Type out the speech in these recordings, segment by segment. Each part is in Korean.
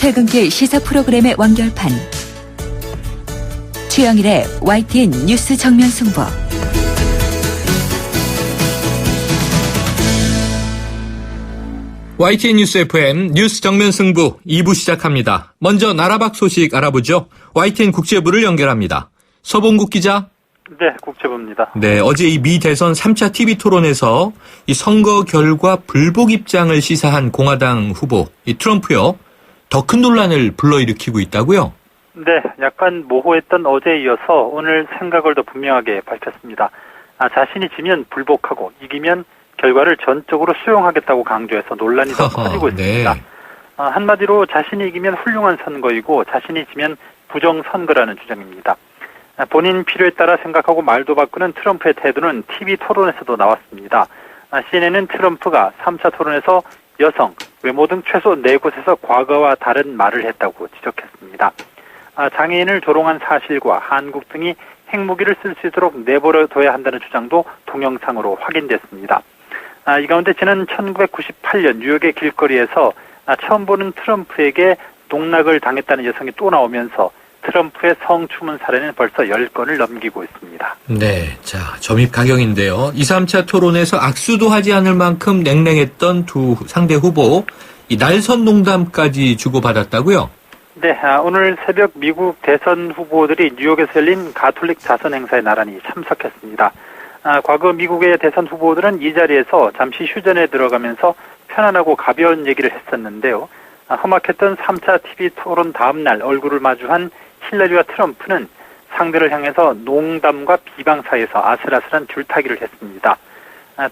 퇴근길 시사 프로그램의 완결판. 최영일의 YTN 뉴스 정면 승부. YTN 뉴스 FM 뉴스 정면 승부 2부 시작합니다. 먼저 나라 밖 소식 알아보죠. YTN 국제부를 연결합니다. 서봉국 기자. 네, 국제부입니다. 네, 어제 이 미 대선 3차 TV 토론에서 이 선거 결과 불복 입장을 시사한 공화당 후보 이 트럼프요. 더 큰 논란을 불러일으키고 있다고요? 네, 약간 모호했던 어제에 이어서 오늘 생각을 더 분명하게 밝혔습니다. 자신이 지면 불복하고 이기면 결과를 전적으로 수용하겠다고 강조해서 논란이 더 커지고 있습니다. 네. 한마디로 자신이 이기면 훌륭한 선거이고 자신이 지면 부정선거라는 주장입니다. 본인 필요에 따라 생각하고 말도 바꾸는 트럼프의 태도는 TV 토론에서도 나왔습니다. CNN은 트럼프가 3차 토론에서 여성, 외모 등 최소 4곳에서 과거와 다른 말을 했다고 지적했습니다. 장애인을 조롱한 사실과 한국 등이 핵무기를 쓸 수 있도록 내버려둬야 한다는 주장도 동영상으로 확인됐습니다. 이 가운데 지난 1998년 뉴욕의 길거리에서 처음 보는 트럼프에게 농락을 당했다는 여성이 또 나오면서 트럼프의 성추문 사례는 벌써 10건을 넘기고 있습니다. 네, 자 점입 가경인데요. 2, 3차 토론에서 악수도 하지 않을 만큼 냉랭했던 두 상대 후보, 이 날선 농담까지 주고받았다고요? 네, 오늘 새벽 미국 대선 후보들이 뉴욕에서 열린 가톨릭 자선 행사에 나란히 참석했습니다. 과거 미국의 대선 후보들은 이 자리에서 잠시 휴전에 들어가면서 편안하고 가벼운 얘기를 했었는데요. 험악했던 3차 TV 토론 다음 날 얼굴을 마주한 힐러리와 트럼프는 상대를 향해서 농담과 비방 사이에서 아슬아슬한 줄타기를 했습니다.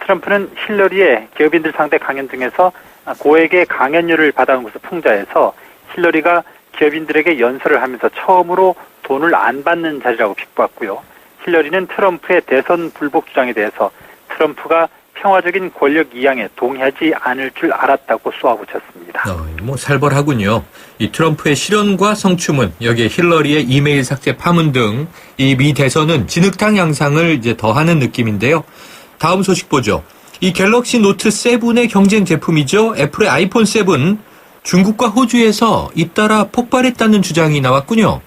트럼프는 힐러리의 기업인들 상대 강연 등에서 고액의 강연료를 받아온 것을 풍자해서 힐러리가 기업인들에게 연설을 하면서 처음으로 돈을 안 받는 자리라고 비꼬았고요. 힐러리는 트럼프의 대선 불복 주장에 대해서 트럼프가 평화적인 권력 이양에 동의하지 않을 줄 알았다고 쏘아붙였습니다. 뭐 살벌하군요. 이 트럼프의 실언과 성추문, 여기에 힐러리의 이메일 삭제 파문 등 이 미 대선은 진흙탕 양상을 이제 더하는 느낌인데요. 다음 소식 보죠. 이 갤럭시 노트 7의 경쟁 제품이죠. 애플의 아이폰 7 중국과 호주에서 잇따라 폭발했다는 주장이 나왔군요.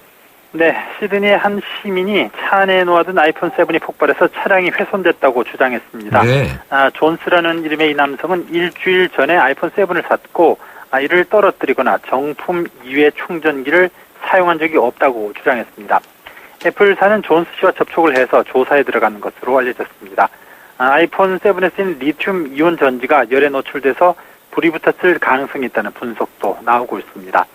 네, 시드니의 한 시민이 차 안에 놓아둔 아이폰 7이 폭발해서 차량이 훼손됐다고 주장했습니다. 네. 존스라는 이름의 이 남성은 일주일 전에 아이폰 7을 샀고 이를 떨어뜨리거나 정품 이외 충전기를 사용한 적이 없다고 주장했습니다. 애플사는 존스 씨와 접촉을 해서 조사에 들어가는 것으로 알려졌습니다. 아이폰 7에 쓰인 리튬 이온 전지가 열에 노출돼서 불이 붙었을 가능성이 있다는 분석도 나오고 있습니다.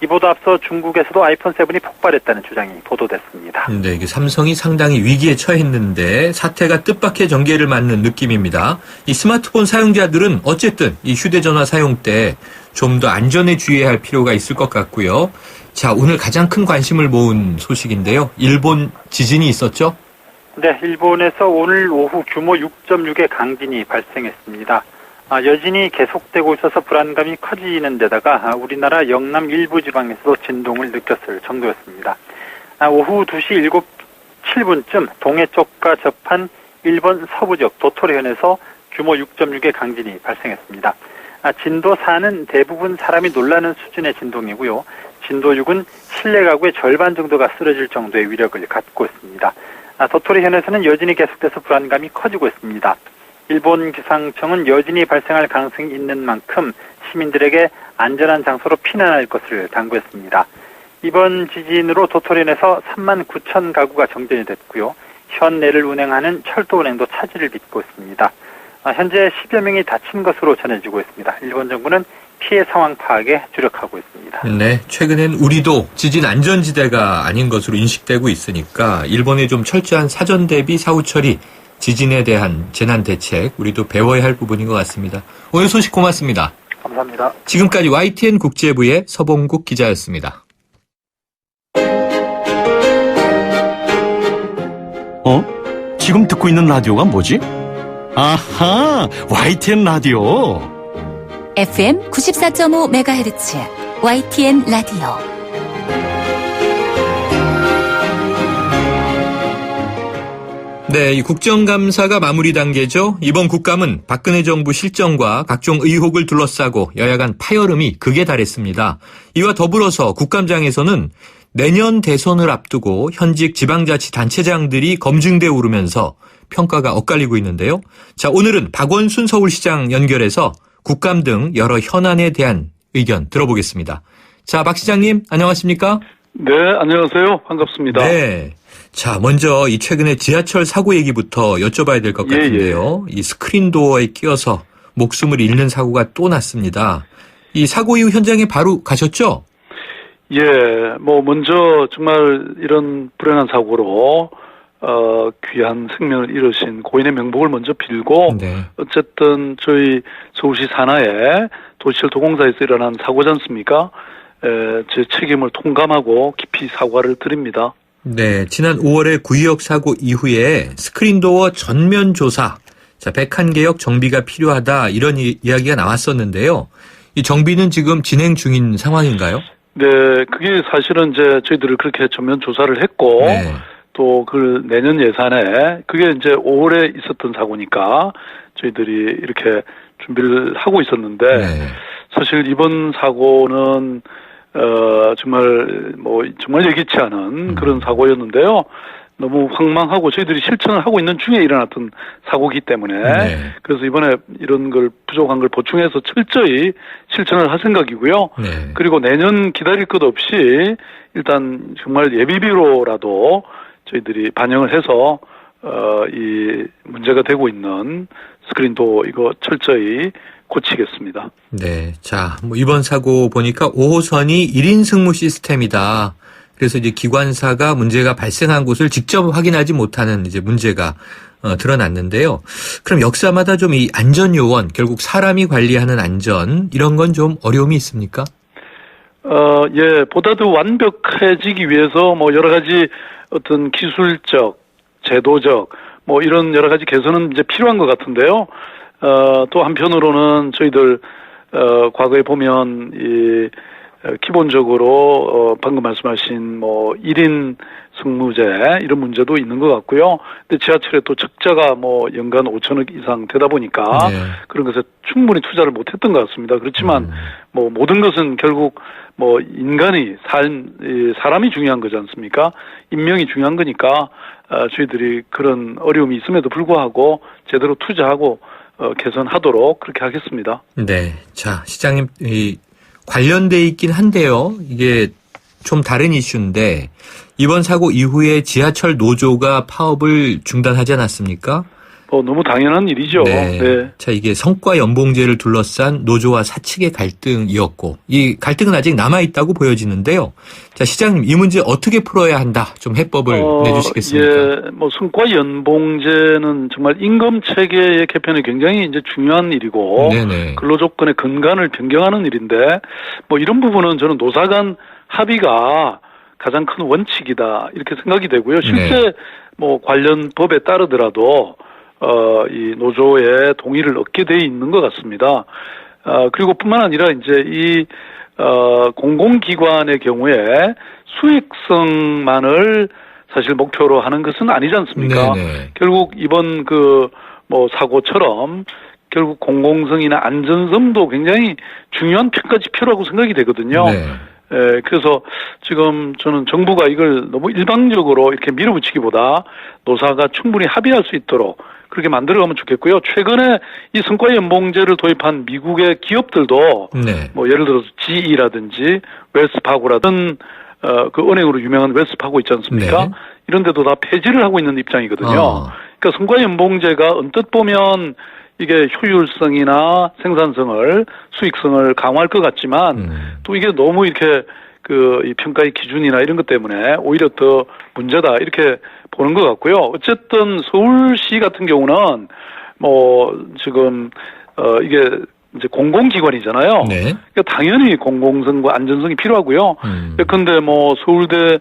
이보다 앞서 중국에서도 아이폰 7이 폭발했다는 주장이 보도됐습니다. 네, 이게 삼성이 상당히 위기에 처했는데 사태가 뜻밖의 전개를 맞는 느낌입니다. 이 스마트폰 사용자들은 어쨌든 이 휴대전화 사용 때 좀 더 안전에 주의해야 할 필요가 있을 것 같고요. 자, 오늘 가장 큰 관심을 모은 소식인데요. 일본 지진이 있었죠? 네, 일본에서 오늘 오후 규모 6.6의 강진이 발생했습니다. 여진이 계속되고 있어서 불안감이 커지는 데다가 우리나라 영남 일부 지방에서도 진동을 느꼈을 정도였습니다. 오후 2시 7분쯤 동해 쪽과 접한 일본 서부지역 도토리현에서 규모 6.6의 강진이 발생했습니다. 진도 4는 대부분 사람이 놀라는 수준의 진동이고요. 진도 6은 실내 가구의 절반 정도가 쓰러질 정도의 위력을 갖고 있습니다. 도토리현에서는 여진이 계속돼서 불안감이 커지고 있습니다. 일본 기상청은 여진이 발생할 가능성이 있는 만큼 시민들에게 안전한 장소로 피난할 것을 당부했습니다. 이번 지진으로 도토리현에서 3만 9천 가구가 정전이 됐고요. 현내를 운행하는 철도은행도 차질을 빚고 있습니다. 현재 10여 명이 다친 것으로 전해지고 있습니다. 일본 정부는 피해 상황 파악에 주력하고 있습니다. 네, 최근엔 우리도 지진 안전지대가 아닌 것으로 인식되고 있으니까 일본의 좀 철저한 사전 대비 사후 처리, 지진에 대한 재난 대책 우리도 배워야 할 부분인 것 같습니다. 오늘 소식 고맙습니다. 감사합니다. 지금까지 YTN 국제부의 서봉국 기자였습니다. 지금 듣고 있는 라디오가 뭐지? 아하, YTN 라디오. FM 94.5MHz YTN 라디오. 네, 이 국정감사가 마무리 단계죠. 이번 국감은 박근혜 정부 실정과 각종 의혹을 둘러싸고 여야 간 파열음이 극에 달했습니다. 이와 더불어서 국감장에서는 내년 대선을 앞두고 현직 지방자치단체장들이 검증돼 오르면서 평가가 엇갈리고 있는데요. 자, 오늘은 박원순 서울시장 연결해서 국감 등 여러 현안에 대한 의견 들어보겠습니다. 자, 박 시장님 안녕하십니까? 네, 안녕하세요. 반갑습니다. 네. 자, 먼저 이 최근에 지하철 사고 얘기부터 여쭤봐야 될 것 같은데요. 이 스크린도어에 끼어서 목숨을 잃는 사고가 또 났습니다. 이 사고 이후 현장에 바로 가셨죠? 예, 먼저 정말 이런 불행한 사고로 귀한 생명을 잃으신 고인의 명복을 먼저 빌고, 네. 어쨌든 저희 서울시 산하의 도시철 도공사에서 일어난 사고지 않습니까? 제 책임을 통감하고 깊이 사과를 드립니다. 네, 지난 5월에 구의역 사고 이후에 스크린도어 전면 조사, 자, 101개역 정비가 필요하다 이런 이야기가 나왔었는데요. 이 정비는 지금 진행 중인 상황인가요? 네, 그게 사실은 이제 저희들을 그렇게 전면 조사를 했고, 네. 또 그 내년 예산에 그게 이제 5월에 있었던 사고니까 저희들이 이렇게 준비를 하고 있었는데, 네. 사실 이번 사고는 정말 예기치 않은 그런 사고였는데요. 너무 황망하고 저희들이 실천을 하고 있는 중에 일어났던 사고이기 때문에, 네. 그래서 이번에 이런 걸 부족한 걸 보충해서 철저히 실천을 할 생각이고요. 네. 그리고 내년 기다릴 것 없이 일단 정말 예비비로라도 저희들이 반영을 해서 이 문제가 되고 있는 스크린도 이거 철저히 고치겠습니다. 네. 자, 이번 사고 보니까 5호선이 1인 승무 시스템이다. 그래서 이제 기관사가 문제가 발생한 곳을 직접 확인하지 못하는 이제 문제가 드러났는데요. 그럼 역사마다 좀 이 안전 요원, 결국 사람이 관리하는 안전 이런 건 좀 어려움이 있습니까? 예, 보다 더 완벽해지기 위해서 여러 가지 어떤 기술적, 제도적 이런 여러 가지 개선은 이제 필요한 것 같은데요. 또 한편으로는 저희들 과거에 보면 기본적으로 방금 말씀하신 1인 승무제 이런 문제도 있는 것 같고요. 근데 지하철에 또 적자가 연간 5천억 이상 되다 보니까 네. 그런 것에 충분히 투자를 못했던 것 같습니다. 그렇지만 모든 것은 결국 인간이 사람이 중요한 거지 않습니까? 인명이 중요한 거니까 저희들이 그런 어려움이 있음에도 불구하고 제대로 투자하고 개선하도록 그렇게 하겠습니다. 네. 자, 시장님, 관련돼 있긴 한데요. 이게 좀 다른 이슈인데, 이번 사고 이후에 지하철 노조가 파업을 중단하지 않았습니까? 너무 당연한 일이죠. 네. 네. 자, 이게 성과 연봉제를 둘러싼 노조와 사측의 갈등이었고, 이 갈등은 아직 남아있다고 보여지는데요. 자, 시장님, 이 문제 어떻게 풀어야 한다? 좀 해법을 내주시겠습니까? 예, 성과 연봉제는 정말 임금 체계의 개편이 굉장히 이제 중요한 일이고, 네네. 근로조건의 근간을 변경하는 일인데, 이런 부분은 저는 노사 간 합의가 가장 큰 원칙이다, 이렇게 생각이 되고요. 실제 관련 법에 따르더라도, 이 노조의 동의를 얻게 돼 있는 것 같습니다. 그리고 뿐만 아니라 이제 공공기관의 경우에 수익성만을 사실 목표로 하는 것은 아니지 않습니까? 네네. 결국 이번 사고처럼 결국 공공성이나 안전성도 굉장히 중요한 평가 지표라고 생각이 되거든요. 네. 그래서 지금 저는 정부가 이걸 너무 일방적으로 이렇게 밀어붙이기보다 노사가 충분히 합의할 수 있도록 그렇게 만들어가면 좋겠고요. 최근에 이 성과연봉제를 도입한 미국의 기업들도 네. 예를 들어서 GE라든지 웰스파고라든 그 은행으로 유명한 웰스파고 있지 않습니까? 네. 이런 데도 다 폐지를 하고 있는 입장이거든요. 그러니까 성과연봉제가 언뜻 보면 이게 효율성이나 생산성을, 수익성을 강화할 것 같지만 또 이게 너무 이렇게 이 평가의 기준이나 이런 것 때문에 오히려 더 문제다 이렇게 보는 것 같고요. 어쨌든 서울시 같은 경우는 지금 이게 이제 공공기관이잖아요. 네. 그러니까 당연히 공공성과 안전성이 필요하고요. 근데 서울대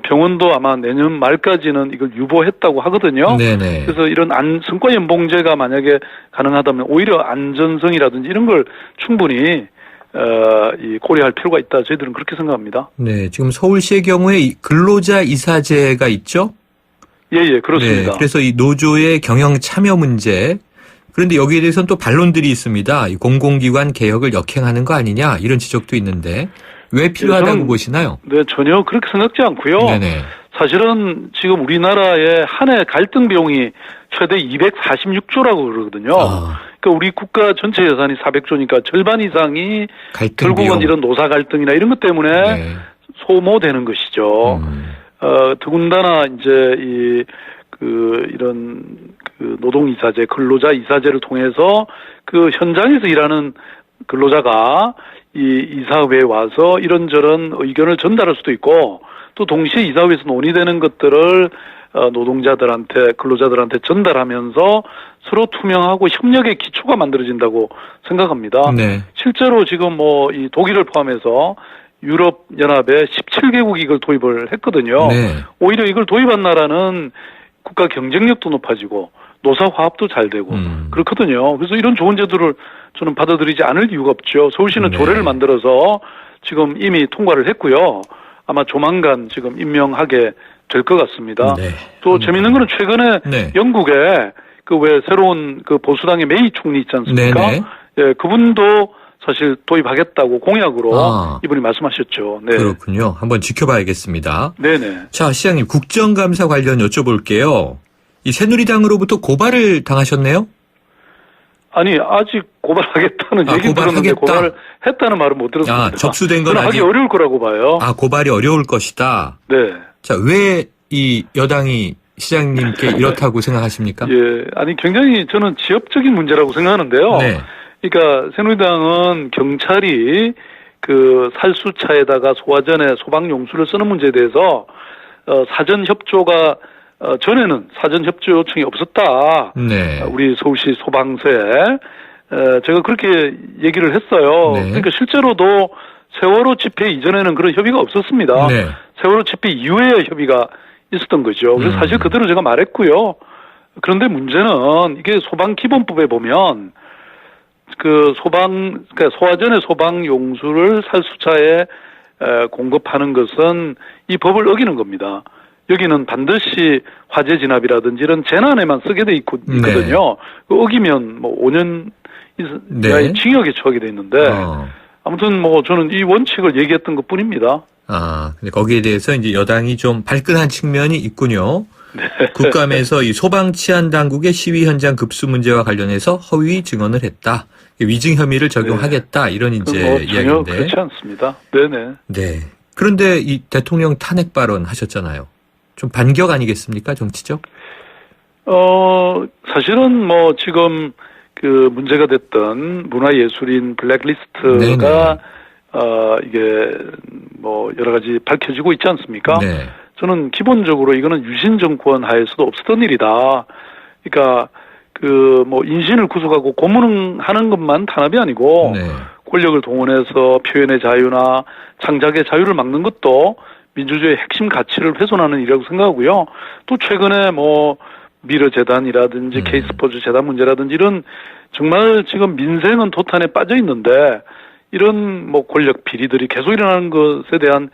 병원도 아마 내년 말까지는 이걸 유보했다고 하거든요. 네네. 그래서 이런 성과연봉제가 만약에 가능하다면 오히려 안전성이라든지 이런 걸 충분히 고려할 필요가 있다. 저희들은 그렇게 생각합니다. 네, 지금 서울시의 경우에 근로자 이사제가 있죠? 예, 그렇습니다. 네, 그래서 이 노조의 경영 참여 문제, 그런데 여기에 대해서는 또 반론들이 있습니다. 이 공공기관 개혁을 역행하는 거 아니냐 이런 지적도 있는데 왜 필요하다고 보시나요? 네, 전혀 그렇게 생각지 않고요. 네네. 사실은 지금 우리나라의 한 해 갈등 비용이 최대 246조라고 그러거든요. 그러니까 우리 국가 전체 예산이 400조니까 절반 이상이 갈등 결국은 비용. 이런 노사 갈등이나 이런 것 때문에 네. 소모되는 것이죠. 더군다나 이제 이런 노동 이사제, 근로자 이사제를 통해서 그 현장에서 일하는 근로자가 이 이사회에 와서 이런저런 의견을 전달할 수도 있고 또 동시에 이사회에서 논의되는 것들을 노동자들한테, 근로자들한테 전달하면서 서로 투명하고 협력의 기초가 만들어진다고 생각합니다. 네. 실제로 지금 이 독일을 포함해서 유럽 연합에 17개국이 이걸 도입을 했거든요. 네. 오히려 이걸 도입한 나라는 국가 경쟁력도 높아지고 노사 화합도 잘 되고 그렇거든요. 그래서 이런 좋은 제도를 저는 받아들이지 않을 이유가 없죠. 서울시는 네. 조례를 만들어서 지금 이미 통과를 했고요. 아마 조만간 지금 임명하게 될 것 같습니다. 네. 또 재밌는 거는 최근에 네. 영국에 왜 새로운 보수당의 메이 총리 있지 않습니까? 네네. 예, 그분도 사실 도입하겠다고 공약으로 이분이 말씀하셨죠. 네. 그렇군요. 한번 지켜봐야겠습니다. 네네. 자, 시장님 국정감사 관련 여쭤볼게요. 이 새누리당으로부터 고발을 당하셨네요? 아니 아직 고발하겠다는 얘기는 들었는데 고발을 했다는 말은 못 들었습니다. 접수된 건 하기 아직 어려울 거라고 봐요. 고발이 어려울 것이다. 네. 자, 왜 이 여당이 시장님께 이렇다고 생각하십니까? 예, 아니 굉장히 저는 지엽적인 문제라고 생각하는데요. 네. 그러니까 새누리당은 경찰이 살수차에다가 소화전에 소방용수를 쓰는 문제에 대해서 사전 협조가 전에는 사전 협조 요청이 없었다. 네. 우리 서울시 소방서에 제가 그렇게 얘기를 했어요. 네. 그러니까 실제로도 세월호 집회 이전에는 그런 협의가 없었습니다. 네. 세월호 집회 이후에 협의가 있었던 거죠. 그래서 사실 그대로 제가 말했고요. 그런데 문제는 이게 소방기본법에 보면 그러니까 소화전의 소방용수를 살수차에 공급하는 것은 이 법을 어기는 겁니다. 여기는 반드시 화재 진압이라든지 이런 재난에만 쓰게 돼 있거든요. 네. 어기면 5년 이하의 징역에 처하게 돼 있는데 아무튼 저는 이 원칙을 얘기했던 것 뿐입니다. 근데 거기에 대해서 이제 여당이 좀 발끈한 측면이 있군요. 네. 국감에서 이 소방치안 당국의 시위 현장 급수 문제와 관련해서 허위 증언을 했다. 위증 혐의를 적용하겠다. 이런 이제 전혀 이야기인데. 그렇지 않습니다. 네네. 네. 그런데 이 대통령 탄핵 발언 하셨잖아요. 좀 반격 아니겠습니까? 정치적? 사실은 지금 문제가 됐던 문화예술인 블랙리스트가 이게 여러 가지 밝혀지고 있지 않습니까? 네. 저는 기본적으로 이거는 유신 정권 하에서도 없었던 일이다. 그러니까 인신을 구속하고 고문하는 것만 탄압이 아니고 권력을 동원해서 표현의 자유나 창작의 자유를 막는 것도 민주주의의 핵심 가치를 훼손하는 일이라고 생각하고요. 또 최근에 미르재단이라든지 K스포츠 재단 문제라든지 이런 정말 지금 민생은 도탄에 빠져 있는데 이런 권력 비리들이 계속 일어나는 것에 대한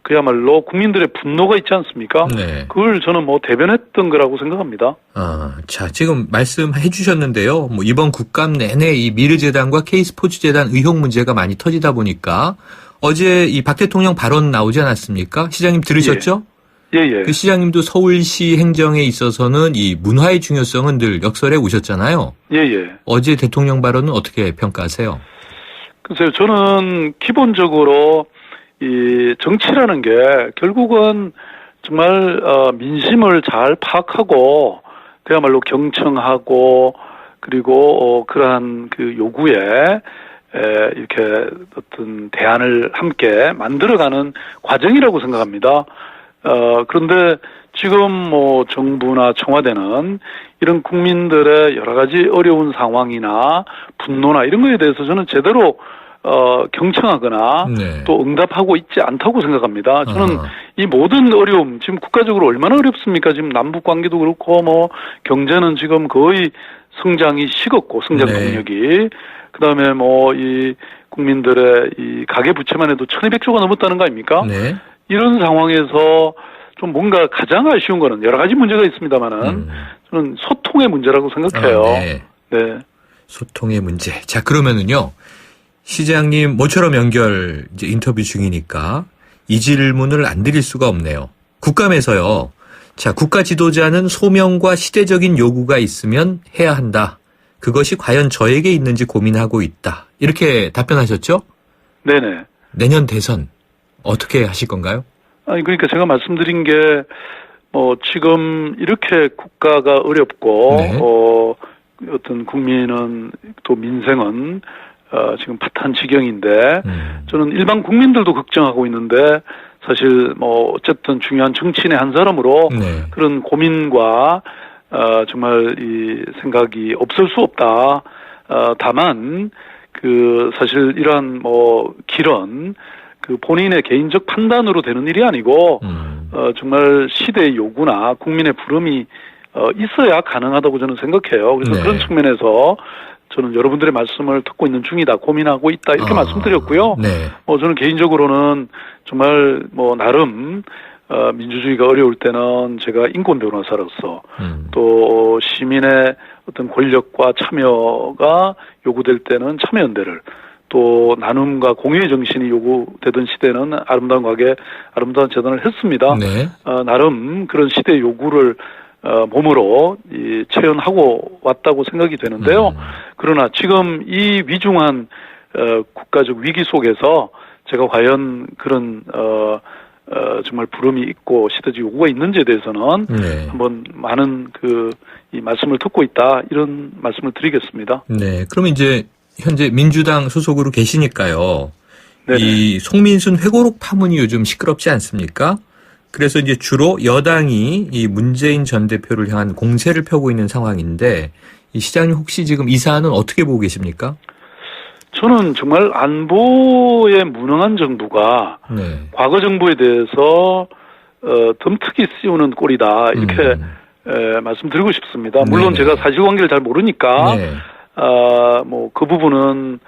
그야말로 국민들의 분노가 있지 않습니까? 네. 그걸 저는 대변했던 거라고 생각합니다. 자, 지금 말씀해 주셨는데요. 이번 국감 내내 이 미르재단과 K스포츠재단 의혹 문제가 많이 터지다 보니까 어제 이 박 대통령 발언 나오지 않았습니까? 시장님 들으셨죠? 예. 그 시장님도 서울시 행정에 있어서는 이 문화의 중요성은 늘 역설해 오셨잖아요. 예. 어제 대통령 발언은 어떻게 평가하세요? 글쎄요, 저는 기본적으로 이 정치라는 게 결국은 정말 민심을 잘 파악하고 그야말로 경청하고 그리고 그러한 요구에 이렇게 어떤 대안을 함께 만들어가는 과정이라고 생각합니다. 그런데 지금 정부나 청와대는 이런 국민들의 여러 가지 어려운 상황이나 분노나 이런 거에 대해서 저는 제대로 경청하거나 또 응답하고 있지 않다고 생각합니다. 저는 이 모든 어려움, 지금 국가적으로 얼마나 어렵습니까? 지금 남북 관계도 그렇고 경제는 지금 거의 성장이 식었고 성장 동력이 그다음에 이 국민들의 이 가계 부채만 해도 1200조가 넘었다는 거 아닙니까? 이런 상황에서 좀 뭔가 가장 아쉬운 거는 여러 가지 문제가 있습니다만은 저는 소통의 문제라고 생각해요. 네. 네. 소통의 문제. 자, 그러면은요. 시장님 모처럼 연결 이제 인터뷰 중이니까 이 질문을 안 드릴 수가 없네요. 국감에서요. 자, 국가 지도자는 소명과 시대적인 요구가 있으면 해야 한다. 그것이 과연 저에게 있는지 고민하고 있다. 이렇게 답변하셨죠? 네네. 내년 대선 어떻게 하실 건가요? 아니, 그러니까 제가 말씀드린 게, 지금 이렇게 국가가 어렵고, 네. 어떤 국민은 또 민생은, 지금 파탄 지경인데, 저는 일반 국민들도 걱정하고 있는데, 사실 어쨌든 중요한 정치인의 한 사람으로 네. 그런 고민과, 정말 이 생각이 없을 수 없다. 다만, 사실 이러한 길은, 본인의 개인적 판단으로 되는 일이 아니고, 정말 시대의 요구나 국민의 부름이, 있어야 가능하다고 저는 생각해요. 그래서 네. 그런 측면에서 저는 여러분들의 말씀을 듣고 있는 중이다, 고민하고 있다, 이렇게 말씀드렸고요. 네. 저는 개인적으로는 정말 나름, 민주주의가 어려울 때는 제가 인권 변호사로서 또 시민의 어떤 권력과 참여가 요구될 때는 참여연대를 또 나눔과 공유의 정신이 요구되던 시대는 아름다운 가게, 아름다운 재단을 했습니다. 네. 나름 그런 시대의 요구를 몸으로 체현하고 왔다고 생각이 되는데요. 그러나 지금 이 위중한 국가적 위기 속에서 제가 과연 그런 정말 부름이 있고 시대적 요구가 있는지에 대해서는 네. 한번 많은 이 말씀을 듣고 있다, 이런 말씀을 드리겠습니다. 네. 그러면 이제 현재 민주당 소속으로 계시니까요. 네네. 이 송민순 회고록 파문이 요즘 시끄럽지 않습니까? 그래서 이제 주로 여당이 이 문재인 전 대표를 향한 공세를 펴고 있는 상황인데, 이 시장님 혹시 지금 이 사안은 어떻게 보고 계십니까? 저는 정말 안보에 무능한 정부가 네. 과거 정부에 대해서 덤특이 씌우는 꼴이다, 이렇게 말씀드리고 싶습니다. 물론 네네. 제가 사실관계를 잘 모르니까 네. 그 부분은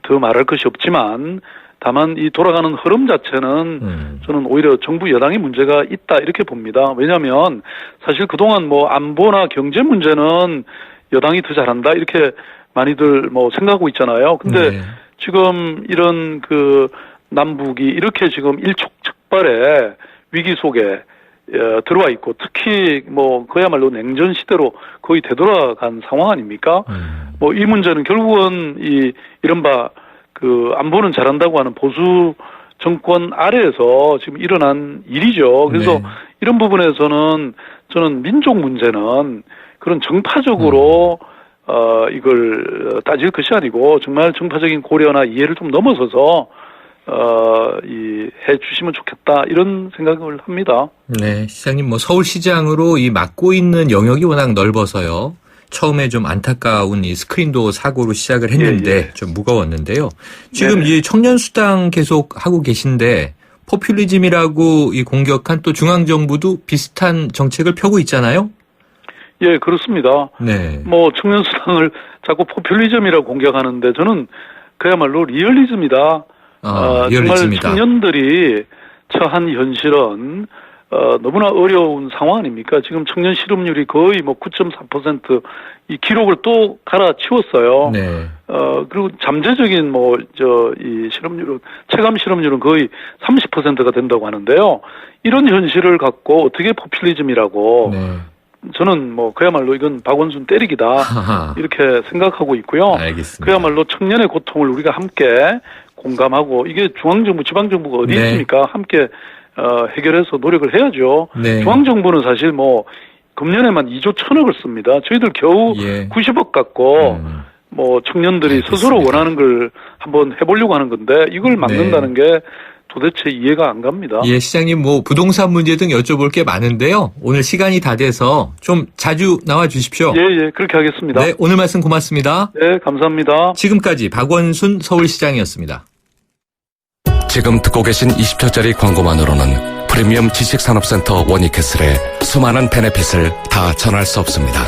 더 말할 것이 없지만, 다만 이 돌아가는 흐름 자체는 저는 오히려 정부 여당의 문제가 있다, 이렇게 봅니다. 왜냐하면 사실 그동안 안보나 경제 문제는 여당이 더 잘한다, 이렇게 많이들 생각하고 있잖아요. 근데 네. 지금 이런 남북이 이렇게 지금 일촉즉발의 위기 속에 들어와 있고, 특히 그야말로 냉전 시대로 거의 되돌아간 상황 아닙니까? 이 문제는 결국은 이른바 안보는 잘한다고 하는 보수 정권 아래에서 지금 일어난 일이죠. 그래서 네. 이런 부분에서는 저는 민족 문제는 그런 정파적으로 이걸 따질 것이 아니고 정말 정파적인 고려나 이해를 좀 넘어서서 해 주시면 좋겠다, 이런 생각을 합니다. 네, 시장님 서울시장으로 이 맡고 있는 영역이 워낙 넓어서요. 처음에 좀 안타까운 이 스크린도 사고로 시작을 했는데 예. 좀 무거웠는데요. 지금 네네. 이 청년수당 계속 하고 계신데 포퓰리즘이라고 이 공격한 또 중앙정부도 비슷한 정책을 펴고 있잖아요. 예, 그렇습니다. 네. 청년수당을 자꾸 포퓰리즘이라고 공격하는데 저는 그야말로 리얼리즘이다. 리얼리즘이다. 정말 청년들이 처한 현실은 너무나 어려운 상황 아닙니까? 지금 청년 실업률이 거의 9.4% 이 기록을 또 갈아치웠어요. 네. 그리고 잠재적인 이 실업률은, 체감 실업률은 거의 30%가 된다고 하는데요. 이런 현실을 갖고 어떻게 포퓰리즘이라고, 네. 저는 그야말로 이건 박원순 때리기다, 하하. 이렇게 생각하고 있고요. 알겠습니다. 그야말로 청년의 고통을 우리가 함께 공감하고, 이게 중앙정부, 지방정부가 어디 네. 있습니까? 함께 해결해서 노력을 해야죠. 네. 중앙정부는 사실 금년에만 2조 1,000억을 씁니다. 저희들 겨우 예. 90억 갖고 청년들이 알겠습니다. 스스로 원하는 걸 한번 해보려고 하는 건데, 이걸 막는다는 게 도대체 이해가 안 갑니다. 예, 시장님 부동산 문제 등 여쭤볼 게 많은데요. 오늘 시간이 다 돼서 좀 자주 나와 주십시오. 예, 그렇게 하겠습니다. 네, 오늘 말씀 고맙습니다. 네, 감사합니다. 지금까지 박원순 서울시장이었습니다. 지금 듣고 계신 20초짜리 광고만으로는 프리미엄 지식산업센터 워니캐슬의 수많은 베네핏을 다 전할 수 없습니다.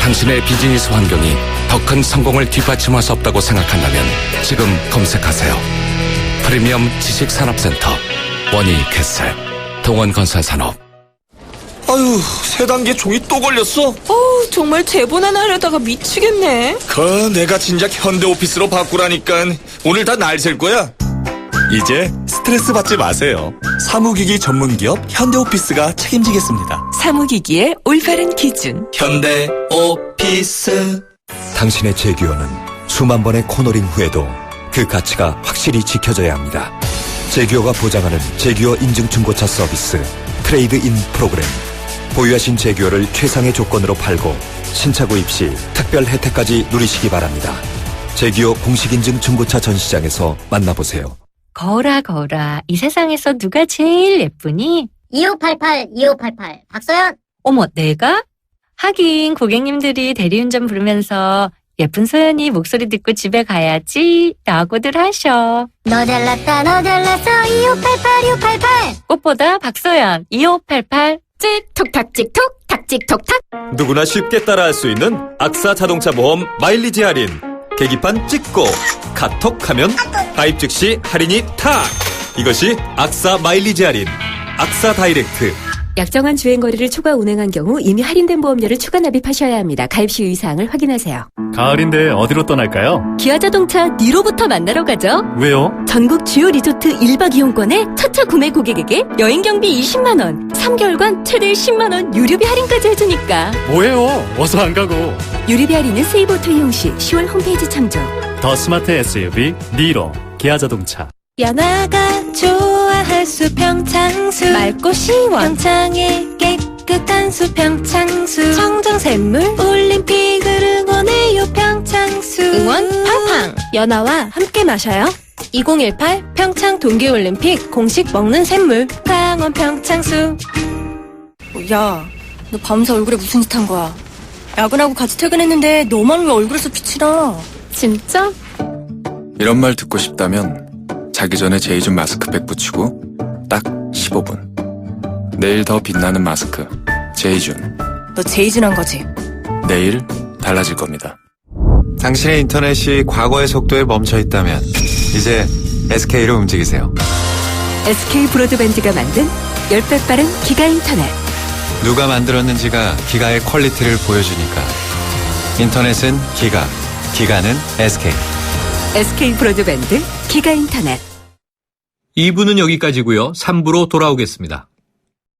당신의 비즈니스 환경이 더 큰 성공을 뒷받침할 수 없다고 생각한다면 지금 검색하세요. 프리미엄 지식산업센터 워니캐슬. 동원건설산업. 아유, 세 단계 종이 또 걸렸어? 정말 제본 하나 하려다가 미치겠네. 내가 진작 현대오피스로 바꾸라니까. 오늘 다 날 셀 거야. 이제 스트레스 받지 마세요. 사무기기 전문기업 현대오피스가 책임지겠습니다. 사무기기의 올바른 기준. 현대오피스. 당신의 재규어는 수만 번의 코너링 후에도 그 가치가 확실히 지켜져야 합니다. 재규어가 보장하는 재규어 인증 중고차 서비스 트레이드인 프로그램. 보유하신 재규어를 최상의 조건으로 팔고 신차 구입 시 특별 혜택까지 누리시기 바랍니다. 재규어 공식 인증 중고차 전시장에서 만나보세요. 거라 이 세상에서 누가 제일 예쁘니? 2588 박서연. 어머, 내가? 하긴 고객님들이 대리운전 부르면서 예쁜 소연이 목소리 듣고 집에 가야지 라고들 하셔. 너 잘났다 너 잘났어 2588 꽃보다 박소연 2588 찍톡탁 찍톡 탁찍톡탁. 누구나 쉽게 따라할 수 있는 악사 자동차 보험 마일리지 할인. 계기판 찍고 카톡하면 가입 즉시 할인이 탁. 이것이 악사 마일리지 할인. 악사 다이렉트. 약정한 주행거리를 초과 운행한 경우 이미 할인된 보험료를 추가 납입하셔야 합니다. 가입 시 유의사항을 확인하세요. 가을인데 어디로 떠날까요? 기아자동차 니로부터 만나러 가죠. 왜요? 전국 주요 리조트 1박 이용권에 첫차 구매 고객에게 여행 경비 20만 원, 3개월간 최대 10만 원 유류비 할인까지 해주니까. 뭐예요? 어서 안 가고. 유류비 할인은 세이버투 이용 시 10월 홈페이지 참조. 더 스마트 SUV 니로 기아자동차. 연아가 좋아할 수 평창수. 맑고 시원 평창의 깨끗한 수 평창수. 청정샘물 올림픽을 응원해요 평창수. 응원 팡팡. 연아와 함께 마셔요. 2018 평창 동계올림픽 공식 먹는 샘물 강원 평창수. 야, 너 밤새 얼굴에 무슨 짓 한 거야? 야근하고 같이 퇴근했는데 너만 왜 얼굴에서 빛이 나? 진짜? 이런 말 듣고 싶다면 자기 전에 제이준 마스크팩 붙이고 딱 15분. 내일 더 빛나는 마스크 제이준. 너 제이준한 거지? 내일 달라질 겁니다. 당신의 인터넷이 과거의 속도에 멈춰 있다면 이제 SK로 움직이세요. SK 브로드밴드가 만든 10배 빠른 기가 인터넷. 누가 만들었는지가 기가의 퀄리티를 보여주니까. 인터넷은 기가, 기가는 SK. SK 브로드밴드 기가 인터넷. 2부는 여기까지고요. 3부로 돌아오겠습니다.